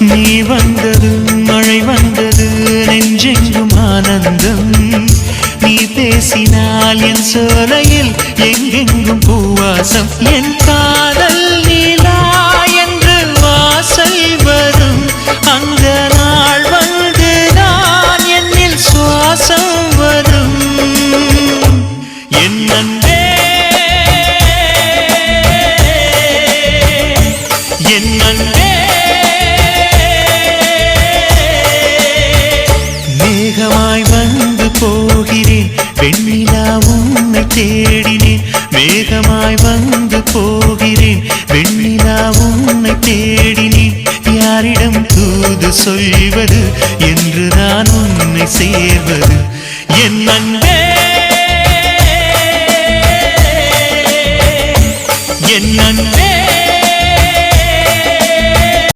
நீ வந்தது மழை வந்தது நெஞ்செங்கும் ஆனந்தம் நீ பேசினால் என் சோலையில் எங்கெங்கும் பூவாசம் என் காதல் நீலா என்று வாசல் வரும் அந்த நாள் வந்து நான் என்னில் சுவாசம் வரும் என் அன்பே என் அன்பே மேகமாய் வந்து போகிறேன் வெண்ணிலா உன்னை தேடினேன் மேகமாய் வந்து போகிறேன் வெண்ணிலா உன்னை தேடினேன் யாரிடம் தூது சொல்வது என்று நான் உன்னை சேர்வது என் அன்பே